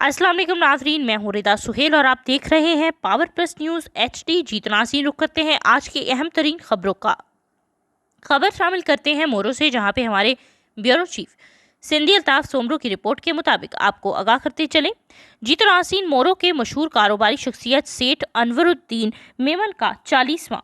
अस्सलाम वालेकुम नाजरीन, मैं हूं रिदा सुहेल और आप देख रहे हैं पावर प्लस न्यूज़ HD। जीत नाज़रीन, रुख करते हैं आज की अहम तरीन खबरों का। खबर शामिल करते हैं मोरो से, जहां पे हमारे ब्यूरो चीफ सिंधी अल्ताफ सोमरू की रिपोर्ट के मुताबिक आपको आगाह करते चले। जीत नाज़रीन, मोरो के मशहूर कारोबारी शख्सियत सेठ अनवरुद्दीन मेमन का 40वां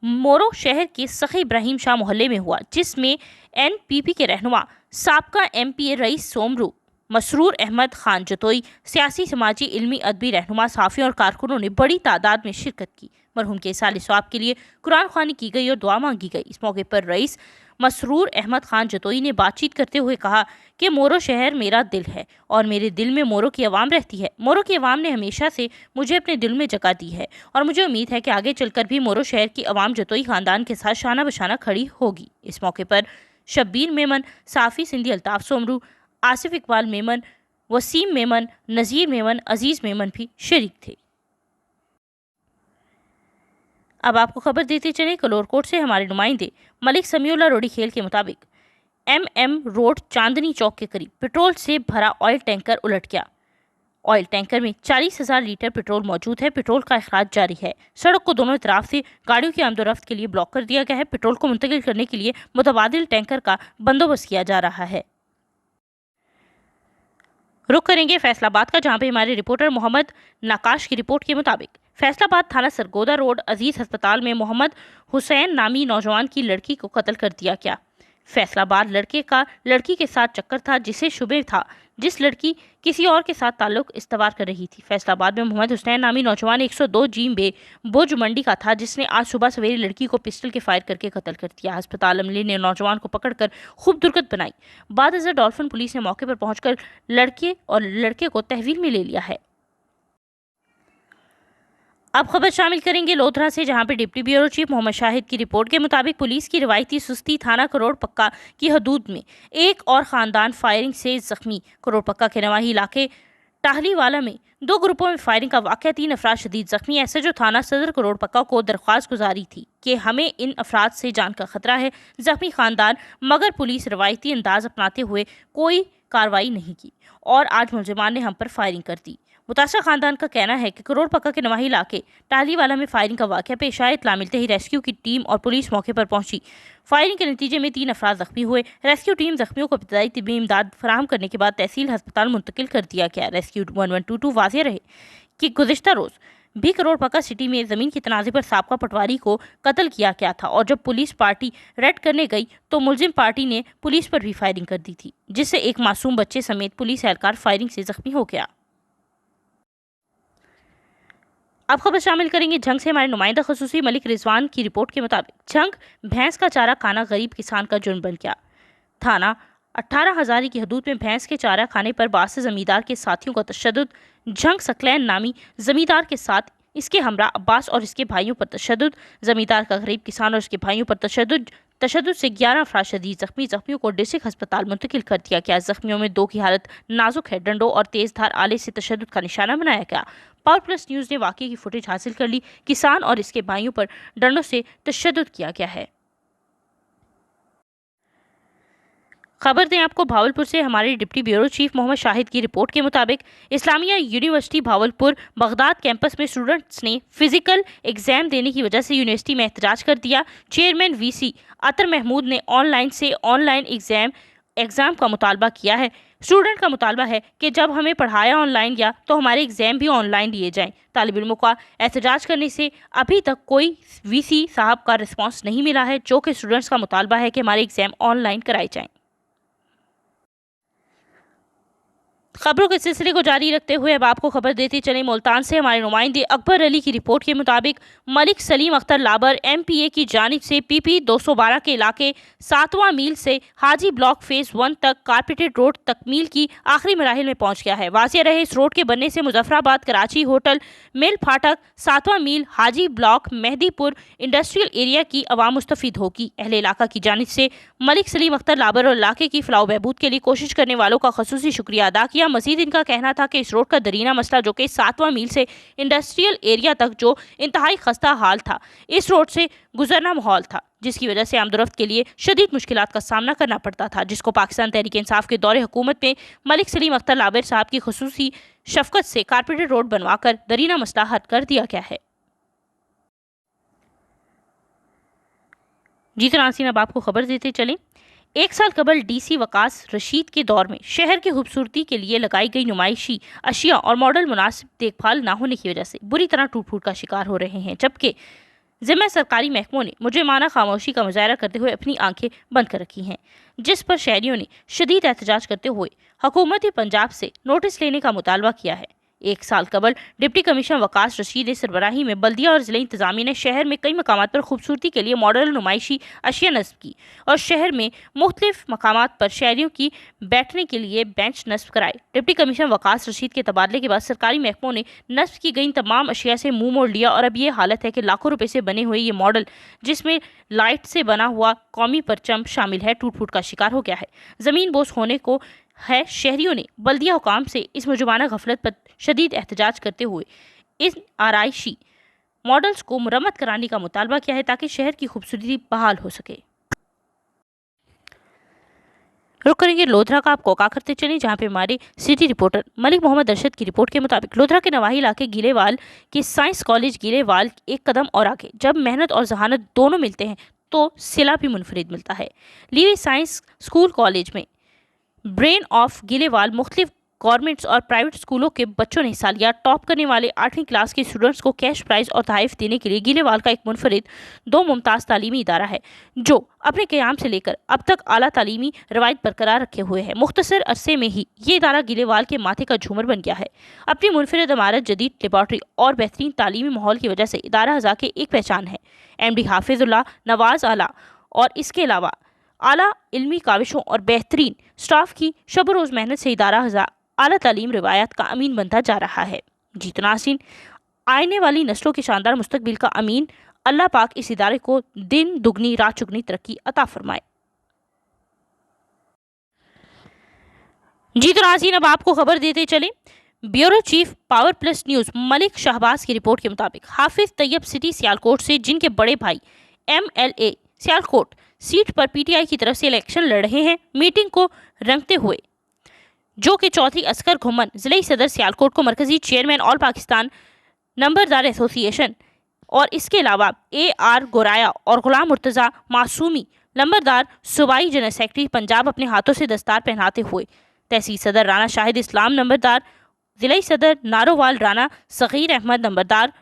मोरो शहर के सखी इब्राहिम शाह मोहल्ले में हुआ, जिसमें NPP के रहनुमा साबका MPA रईस सोमरू, मसरूर अहमद खान जतोई, सियासी, समाजी, इल्मी, अदबी रहनुमा, साफियों और कारकुनों ने बड़ी तादाद में शिरकत की। मरहूम के साले सवाब के लिए कुरान ख्वानी की गई और दुआ मांगी गई। इस मौके पर रईस मसरूर अहमद खान जतोई ने बातचीत करते हुए कहा कि मोरो शहर मेरा दिल है और मेरे दिल में मोरो की आवाम रहती है। मोरो की आवाम ने हमेशा से मुझे अपने दिल में जगह दी है और मुझे उम्मीद है कि आगे चलकर भी मोरो शहर की आवाम जतोई खानदान के साथ शाना बशाना खड़ी होगी। इस मौके पर शब्बीर मेमन, साफ़ी सिंधी अल्ताफ सोमरू, आसिफ इकबाल मेमन, वसीम मेमन, नज़ीर मेमन, अजीज़ मेमन भी शरीक थे। अब आपको खबर देते चले कलोरकोट से हमारे नुमाइंदे मलिक समीउल्लाह रोडी खेल के मुताबिक MM रोड चांदनी चौक के करीब पेट्रोल से भरा ऑयल टैंकर उलट गया। ऑयल टैंकर में 40,000 लीटर पेट्रोल मौजूद है। पेट्रोल का अखराज जारी है। सड़क को दोनों तरफ से गाड़ियों की आमदोरफ्त के लिए ब्लॉक कर दिया गया है। पेट्रोल को मुंतकिल करने के लिए मुतबादिल टैंकर का बंदोबस्त किया जा रहा है। रुख करेंगे फैसलाबाद का, जहां पे हमारे रिपोर्टर मोहम्मद नकाश की रिपोर्ट के मुताबिक फैसलाबाद थाना सरगोदा रोड अजीज अस्पताल में मोहम्मद हुसैन नामी नौजवान की लड़की को कत्ल कर दिया गया। फैसलाबाद लड़के का लड़की के साथ चक्कर था, जिसे शुबे था जिस लड़की किसी और के साथ ताल्लुक इस्तवार कर रही थी। फैसलाबाद में मोहम्मद हुसैन नामी नौजवान 102 जीम बे बुर्ज मंडी का था, जिसने आज सुबह सवेरे लड़की को पिस्टल के फायर करके कत्ल कर दिया। अस्पताल अमले ने नौजवान को पकड़कर खूब दुर्गत बनाई। बाद अज़र डॉल्फिन पुलिस ने मौके पर पहुंचकर लड़के और लड़के को तहवील में ले लिया है। अब खबर शामिल करेंगे लोधरा से, जहां पे deputy bureau chief Mohammad Shahid की रिपोर्ट के मुताबिक पुलिस की रिवायती सुस्ती थाना करोड़ पक्का की हदूद में एक और खानदान फायरिंग से जख्मी। करोड़ पक्का के नवाही इलाके टाहलीवाला में 2 ग्रुपों में फायरिंग का वाक़या, 3 अफराद शदीद जख्मी। ऐसे जो थाना सदर करोड़ पक्का को दरख्वास्त गुजारी थी कि हमें इन अफराद से जान का खतरा है, जख्मी खानदान, मगर पुलिस रवायती अंदाज अपनाते हुए कोई कार्रवाई नहीं की और आज मुलजिमान ने हम पर फायरिंग कर दी। मुतासर खानदान का कहना है कि करोड़ पक्का के नवाही इलाके टालीवाला में फायरिंग का वाक़या पेश आया। इत्तला मिलते ही रेस्क्यू की टीम और पुलिस मौके पर पहुंची। फायरिंग के नतीजे में 3 अफराद जख्मी हुए। रेस्क्यू टीम जख्मियों को इब्तदाई तिब्बी इमदाद फराहम करने के बाद तहसील अस्पताल मुंतकिल कर दिया गया। रेस्क्यू 1122 वाज़ेह रहे कि गुज़िश्ता रोज़ भी करोड़ पक्का सिटी में ज़मीन के तनाज़े पर साबका पटवारी को कत्ल किया गया था और जब पुलिस पार्टी रेड करने गई तो मुलजिम पार्टी ने पुलिस पर भी फायरिंग कर दी थी, जिससे एक मासूम बच्चे समेत पुलिस एहलकार फायरिंग से जख्मी हो गया। अब खबर शामिल करेंगे झंग से, हमारे नुमाइंदा खसूसी मलिक रिजवान की रिपोर्ट के मुताबिक झंग भैंस का चारा खाना गरीब किसान का जुर्म बन गया। थाना 18 हज़ारी की हदूद में भैंस के चारा खाने पर बासे जमींदार के साथियों का तशद्दुद। झंग सकलैन नामी जमींदार के साथ इसके हमरा अब्बास और इसके भाइयों पर तशद्दुद। जमींदार का गरीब किसान और इसके भाइयों पर तशद्दुद से 11 अफराद शदीद जख्मी। जख्मियों को डिस्ट्रिक्ट अस्पताल मुंतकिल कर दिया गया। जख्मियों में 2 की हालत नाजुक है। डंडों और तेज धार आले से तशद्दुद का निशाना बनाया गया। पावर प्लस न्यूज़ ने वाक़ये की फुटेज हासिल कर ली। किसान और इसके भाइयों पर डंडों से तशद्दुद किया गया है। खबर दें आपको भावलपुर से, हमारे deputy bureau chief Mohammad Shahid की रिपोर्ट के मुताबिक Islamia university Bahawalpur Baghdad campus में स्टूडेंट्स ने फिजिकल एग्जाम देने की वजह से यूनिवर्सिटी में एहतजाज कर दिया। चेयरमैन VC अतर महमूद ने ऑनलाइन से ऑनलाइन एग्ज़ाम का मुतालबा किया है। स्टूडेंट का मुतालबा है कि जब हमें पढ़ाया ऑनलाइन गया तो हमारे एग्ज़ाम भी ऑनलाइन लिए जाएं। तालिब इल्मों का एहतजाज करने से अभी तक कोई VC साहब का रिस्पांस नहीं मिला है, जो कि स्टूडेंट्स का मुतालबा है कि हमारे एग्ज़ाम ऑनलाइन कराए जाएं। खबरों के सिलसिले को जारी रखते हुए अब आपको खबर देते चले मुल्तान से, हमारे नुमाइंदे अकबर अली की रिपोर्ट के मुताबिक मलिक सलीम अख्तर लाबर MPA की जानिब से PP 212 के इलाके 7वां मील से हाजी ब्लॉक फेज़ 1 तक कारपेटेड रोड तकमील की आखिरी मराहिल में पहुंच गया है। वाज़ेह रहे इस रोड के बनने से मुजफ्फराबाद कराची होटल मिल फाटक 7वां मील हाजी ब्लॉक मेहदीपुर इंडस्ट्रियल एरिया की आवाम मुस्तफ़ीद होगी। अहले इलाका की जानिब से मलिक सलीम अख्तर लाबर और इलाके की फलाह बहबूद के लिए कोशिश करने वालों का खसूसी शुक्रिया अदा किया। मजीद इनका कहना था कि इस रोड का दरीना मसला, जो कि 7वां मील से इंडस्ट्रियल एरिया तक जो इंतहाई खस्ता हाल था, इस रोड से गुजरना माहौल था, जिसकी वजह से आमदोरफ्त के लिए शदीद मुश्किलात का सामना करना पड़ता था, जिसको पाकिस्तान तहरीक इंसाफ के दौरे हुकूमत में मलिक सलीम अख्तर लाबिर साहब की खुसूसी शफकत से कारपेटेड रोड बनवाकर दरीना मसला हल कर दिया गया है। जी तो नाज़रीन, अब आपको खबर देते चलें। 1 साल कबल डीसी वकास रशीद के दौर में शहर की खूबसूरती के लिए लगाई गई नुमाइशी अशिया और मॉडल मुनासिब देखभाल न होने की वजह से बुरी तरह टूट फूट का शिकार हो रहे हैं, जबकि ज़िम्मे सरकारी महकमों ने मुजरिमाना खामोशी का मुजाहरा करते हुए अपनी आंखें बंद कर रखी हैं, जिस पर शहरियों ने शदीद एहतजाज करते हुए हुकूमत पंजाब से नोटिस लेने का मुतालबा किया है। 1 साल कबल डिप्टी कमिश्नर वकास रशीद ने सरबराही में बल्दिया और ज़िला इंतजामिया ने शहर में कई मकामात पर खूबसूरती के लिए मॉडल नुमाइशी अशिया नस्ब की और शहर में मुख्तलिफ मकामात पर शहरियों की बैठने के लिए बेंच नस्ब कराए। डिप्टी कमिश्नर वकास रशीद के तबादले के बाद सरकारी महकमों ने नस्ब की गई तमाम अशिया से मुंह मोड़ लिया और अब ये हालत है कि लाखों रुपए से बने हुए ये मॉडल, जिसमें लाइट से बना हुआ कौमी परचम शामिल है, टूट फूट का शिकार हो गया है। ज़मीन बोस होने को है। शहरियों ने बल्दिया हुकाम से इस मुजरिमाना गफलत पर शदीद एहतजाज करते हुए इन आराइशी मॉडल्स को मुरम्मत कराने का मुतालबा किया है, ताकि शहर की खूबसूरती बहाल हो सके। रुक करेंगे लोधरा का, आप कोका करते चलें, जहां पे हमारे सिटी रिपोर्टर मलिक मोहम्मद अरशद की रिपोर्ट के मुताबिक लोधरा के नवाही इलाके गीलेवाल के साइंस कॉलेज गीलेवाल एक कदम और आगे। जब मेहनत और जहानत दोनों मिलते हैं तो सिला भी मुनफरिद मिलता है। लीवी साइंस स्कूल कॉलेज में ब्रेन ऑफ गीलेवाल मुख्तलिफ गवर्नमेंट्स और प्राइवेट स्कूलों के बच्चों ने हिस्सा लिया। टॉप करने वाले 8वीं क्लास के स्टूडेंट्स को कैश प्राइज और तहफ़ देने के लिए गीलेवाल का एक मुनफरिद 2 मुमताज़ तालीमी इदारा है, जो अपने क़याम से लेकर अब तक आला तालीमी रवायत बरकरार रखे हुए है। मुख्तसर अरसे में ही ये इदारा गीलेवाल के माथे का झूमर बन गया है। अपनी मुनफरिद इमारत, जदीद लेबॉर्ट्री और बेहतरीन तालीमी माहौल की वजह से इदारा हज़ा के एक पहचान है। MD हाफिजुल्लाह नवाज आला और इसके अलावा आला इल्मी काविशों और बेहतरीन स्टाफ की शब रोज़ मेहनत से इदारा हज़ा आला तालीम रिवायत का अमीन बनता जा रहा है। जी तो नाज़रीन, आने वाली नस्लों के शानदार मुस्तकबिल का अमीन अल्लाह पाक इस इदारे को दिन दुगनी रात चुगनी तरक्की अता फरमाए। जी तो नाज़रीन, अब आपको खबर देते चले। Bureau chief power plus news Malik Shahbaz की रिपोर्ट के मुताबिक हाफिज तैयब सिटी सियालकोट से, जिनके बड़े भाई MLA सियालकोट सीट पर PTI की तरफ से इलेक्शन लड़ रहे हैं, मीटिंग को रंगते हुए जो कि चौधरी असगर घुमन ज़िला सदर सियालकोट को मरकजी चेयरमैन ऑल पाकिस्तान नंबरदार एसोसिएशन और इसके अलावा AR गोराया और गुलाम मुर्तज़ा मासूमी नंबरदार सूबाई जनरल सेक्रेटरी पंजाब अपने हाथों से दस्तार पहनाते हुए तहसील सदर राना शाहिद इस्लाम नंबरदार, ज़िला सदर नारोवाल राना सगीर अहमद नंबरदार,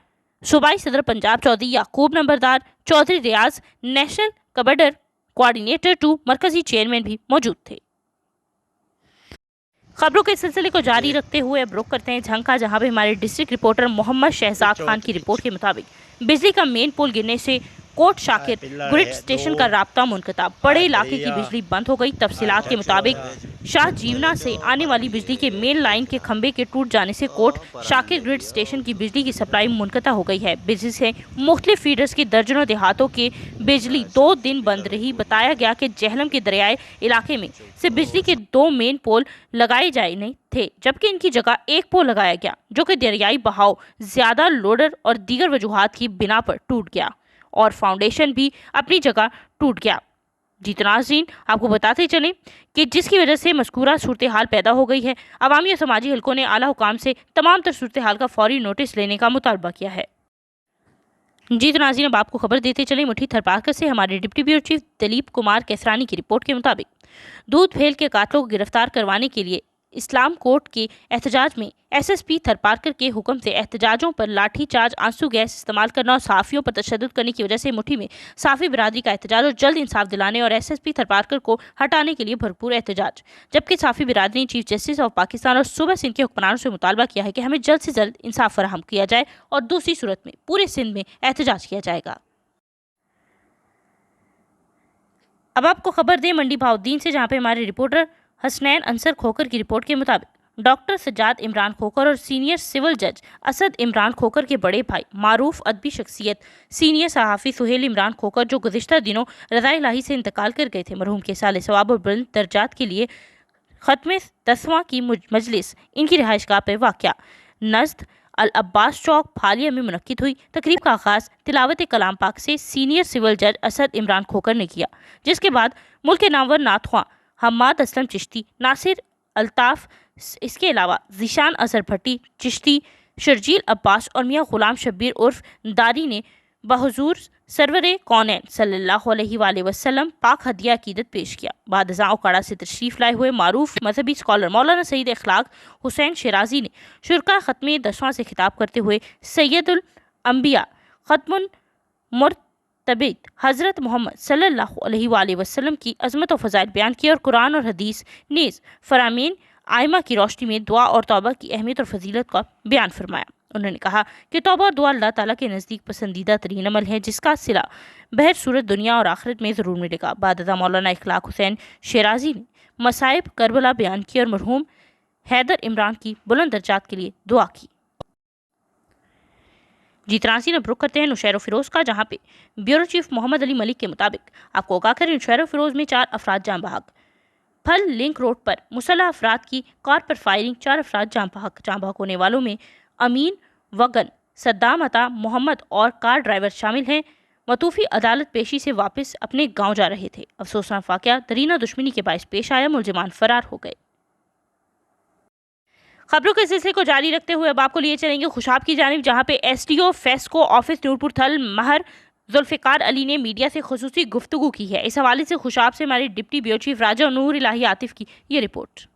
सूबाई सदर पंजाब चौधरी याकूब नंबरदार, चौधरी रियाज नेशनल कबड्डर कोऑर्डिनेटर 2 मरकजी चेयरमैन भी मौजूद थे। खबरों के सिलसिले को जारी रखते हुए अब रुख करते हैं झंका, जहां पे हमारे डिस्ट्रिक्ट रिपोर्टर मोहम्मद शहजाद खान की रिपोर्ट के मुताबिक बिजली का मेन पोल गिरने से कोट शाकिर ग्रिड स्टेशन का राब्ता मुनक़ता, बड़े इलाके की बिजली बंद हो गई। तफसीलात के मुताबिक शाह जीवना से आने वाली बिजली के मेन लाइन के खंभे के टूट जाने से कोट शाकिर ग्रिड स्टेशन की बिजली की सप्लाई मुनक़ता हो गई है। बिजली से मुख्तलिफ फीडर्स के दर्जनों देहातों के बिजली 2 दिन बंद रही। बताया गया कि जहलम के दरियाई इलाके में से बिजली के 2 मेन पोल लगाए जाए नहीं थे, जबकि इनकी जगह एक पोल लगाया गया, जो कि दरियाई बहाव, ज़्यादा लोडर और दीगर वजूहात की बिना पर टूट गया और फाउंडेशन भी अपनी जगह टूट गया। जी तो नाज़रीन, आपको बताते चलें कि जिसकी वजह से मज़कूरा सूरत हाल पैदा हो गई है। अवामी और समाजी हलकों ने आला हुकाम से तमाम तर सूरत हाल का फौरी नोटिस लेने का मुतालबा किया है। जी तो नाज़रीन, अब आपको खबर देते चले मुठी थरपाकर से हमारे deputy bureau chief Dilip Kumar Kaisrani की रिपोर्ट के मुताबिक दूध फेल के कातलों को गिरफ्तार करवाने के लिए इस्लाम कोर्ट के एहतजाज में SSP थरपारकर के हुक्म से एहतजाजों पर लाठी चार्ज, आंसू गैस इस्तेमाल करना और सहाफ़ियों पर तशद्दुद करने की वजह से मुट्ठी में सहाफ़ी बिरादरी का एहतजाज और जल्द इंसाफ दिलाने और SSP थरपारकर को हटाने के लिए भरपूर एहतजाज। जबकि सहाफ़ी बिरादरी ने चीफ जस्टिस ऑफ पाकिस्तान और सूबा सिंध के हुक्मरानों से मुतालबा किया है कि हमें जल्द से जल्द इंसाफ फराहम किया जाए और दूसरी सूरत में पूरे सिंध में एहतजाज किया जाएगा। अब आपको खबर दें मंडी भाउद्दीन से, जहाँ पे हमारे रिपोर्टर हसनैन अंसर खोकर की रिपोर्ट के मुताबिक डॉक्टर सज्जाद इमरान खोकर और सीनियर सिविल जज असद इमरान खोकर के बड़े भाई मारूफ अदबी शख्सियत सीनियर सहाफ़ी सुहेल इमरान खोकर, जो गुज़िश्ता दिनों रज़ा इलाही से इंतकाल कर गए थे, मरहूम के साले सवाब और बुलंद दर्जात के लिए ختم 10واں کی مجلس ان کی رہائش گاہ پر واقع نزد العباس چوک پھالیا میں منعقد ہوئی۔ تقریب کا آغاز تلاوت کلام پاک سے سینئر سول جج اسد عمران کھوکھر نے کیا، جس کے بعد ملک کے نامور نعت خواں حماد اسلم چشتی، ناصر الطاف، اس کے علاوہ ذیشان اظہر بھٹی چشتی، شرجیل عباس اور میاں غلام شبیر عرف داری نے بحضور سرور کونین صلی اللہ علیہ وآلہ وسلم پاک ہدیہ عقیدت پیش کیا۔ بعد ازاں اوکاڑا سے تشریف لائے ہوئے معروف مذہبی اسکالر مولانا سعید اخلاق حسین شیرازی نے شرکا ختم 10واں سے خطاب کرتے ہوئے سید الانبیاء ختم المرتبط حضرت محمد صلی اللہ علیہ وآلہ وسلم کی عظمت و فضائل بیان کی اور قرآن اور حدیث نیز فرامین آئمہ کی روشنی میں دعا اور توبہ کی اہمیت اور فضیلت کا بیان فرمایا۔ انہوں نے کہا کہ توبہ اور دعا اللہ تعالیٰ کے نزدیک پسندیدہ ترین عمل ہے، جس کا صلہ بہر صورت دنیا اور آخرت میں ضرور ملے گا۔ بعد ازاں مولانا اخلاق حسین شیرازی نے مصائب کربلا بیان کی اور مرحوم حیدر عمران کی بلند درجات کے لیے دعا کی۔ ناظرین اب رخ کرتے ہیں نوشہر و فیروز کا، جہاں پہ بیورو چیف محمد علی ملک کے مطابق آپ کو آگاہ کریں نوشہر و فیروز میں 4 افراد جاں بحق، پھل لنک روڈ پر مسلح افراد کی کار پر فائرنگ، 4 افراد جاں بحق ہونے والوں میں امین وگن، صدام عطا محمد اور کار ڈرائیور شامل ہیں۔ متوفی عدالت پیشی سے واپس اپنے گاؤں جا رہے تھے۔ افسوسناک واقعہ درینہ دشمنی کے باعث پیش آیا، ملزمان فرار ہو گئے۔ خبروں کے سلسلے کو جاری رکھتے ہوئے اب آپ کو لیے چلیں گے خوشاب کی جانب، جہاں پہ S D O FESCO office Noorpur Thal Mehr Zulfiqar علی نے میڈیا سے خصوصی گفتگو کی ہے۔ اس حوالے سے خوشاب سے ہمارے deputy bureau chief Raja Noor Elahi Atif کی یہ رپورٹ۔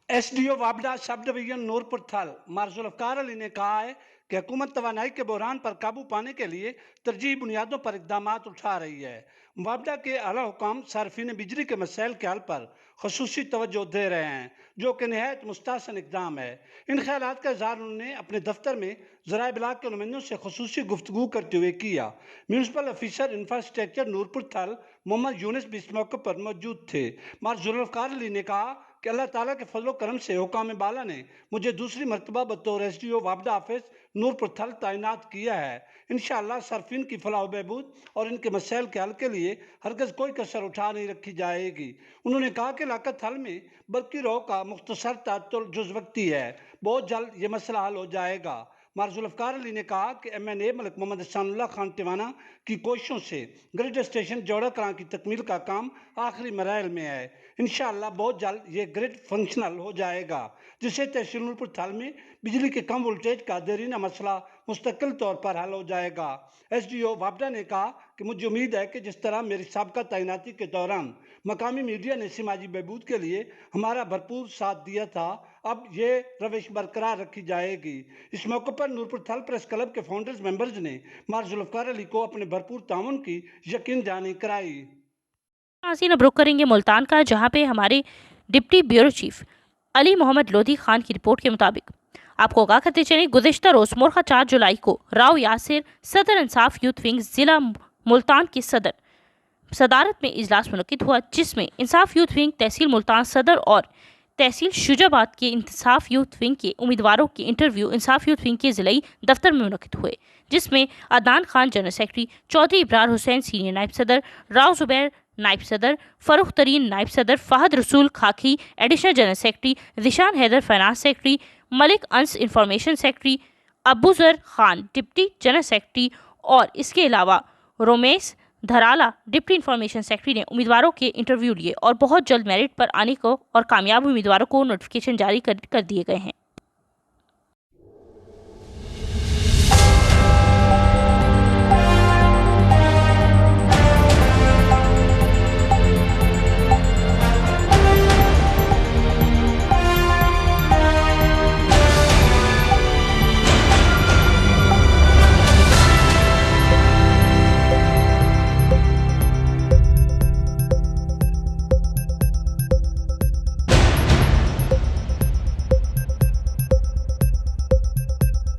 ایس ڈی او وابڈا سب ڈویژن نورپور تھل مہر ذوالفقار علی نے کہا ہے کہ حکومت توانائی کے بحران پر قابو پانے کے لیے ترجیحی بنیادوں پر اقدامات اٹھا رہی ہے۔ وابڈا کے اعلیٰ حکام صارفین بجلی کے مسائل کے حل پر خصوصی توجہ دے رہے ہیں، جو کہ نہایت مستحسن اقدام ہے۔ ان خیالات کا اظہار انہوں نے اپنے دفتر میں ذرائع ابلاغ کے نمائندوں سے خصوصی گفتگو کرتے ہوئے کیا۔ میونسپل آفیسر انفراسٹرکچر نورپور تھل محمد یونس بھی اس موقع پر موجود تھے۔ مہر ذوالفقار علی نے کہا کہ اللہ تعالیٰ کے فضل و کرم سے حکام بالا نے مجھے دوسری مرتبہ بطور ایس ڈی او وابڈا آفس نورپور تھل تعینات کیا ہے۔ انشاءاللہ صارفین کی فلاح و بہبود اور ان کے مسائل کے حل کے لیے ہرگز کوئی کسر اٹھا نہیں رکھی جائے گی۔ انہوں نے کہا کہ علاقہ تھل میں برقی رو کا مختصر تعطل جز وقتی ہے، بہت جلد یہ مسئلہ حل ہو جائے گا۔ مہر ذوالفقار علی نے کہا کہ ایم این اے ملک محمد احسان اللہ خان ٹیوانہ کی کوششوں سے گرڈ اسٹیشن جوڑا کلاں کی تکمیل کا کام آخری مراحل میں ہے۔ انشاءاللہ بہت جلد یہ گرڈ فنکشنل ہو جائے گا، جس سے تحصیل نورپور تھل میں بجلی کے کم وولٹیج کا دیرینہ مسئلہ مستقل طور پر حل ہو جائے گا۔ ایس ڈی او وابڈا نے کہا کہ مجھے امید ہے کہ جس طرح میری سابقہ تعیناتی کے دوران مقامی میڈیا نے سماجی بہبود کے لیے ہمارا بھرپور ساتھ دیا تھا، اب یہ روش برقرار رکھی جائے گی۔ اس موقع پر نورپور تھل پریس کلب کے فاؤنڈرز ممبرز نے مہر ذوالفقار علی کو اپنے بھرپور تعاون کی یقین دہانی کرائی۔ ناظرین اب رخ کریں گے ملتان کا، جہاں پہ ہمارے ڈپٹی بیورو چیف علی محمد لودھی خان کی رپورٹ کے مطابق آپ کو آگاہ کرتے چلیں گزشتہ روز مورخہ 4 جولائی کو راؤ یاسر صدر انصاف یوتھ ونگ ضلع ملتان کی صدارت میں اجلاس منعقد ہوا، جس میں انصاف یوتھ ونگ تحصیل ملتان صدر اور تحصیل شجاع آباد کے انصاف یوتھ ونگ کے امیدواروں کے انٹرویو انصاف یوتھ ونگ کے ضلعی دفتر میں منعقد ہوئے، جس میں عدنان خان جنرل سیکرٹری، چودھری ابرار حسین سینئر نائب صدر، راؤ زبیر نائب صدر، فروخ ترین نائب صدر، Fahad Rasool Khaki additional general secretary, Zeeshan Haider finance secretary, Malik Anas information secretary, Abu Zar Khan deputy general secretary اور اس کے علاوہ Romesh Dharala deputy information secretary نے امیدواروں کے انٹرویو لیے اور بہت جلد میرٹ پر آنے کو اور کامیاب امیدواروں کو نوٹیفکیشن جاری کر دیے گئے ہیں۔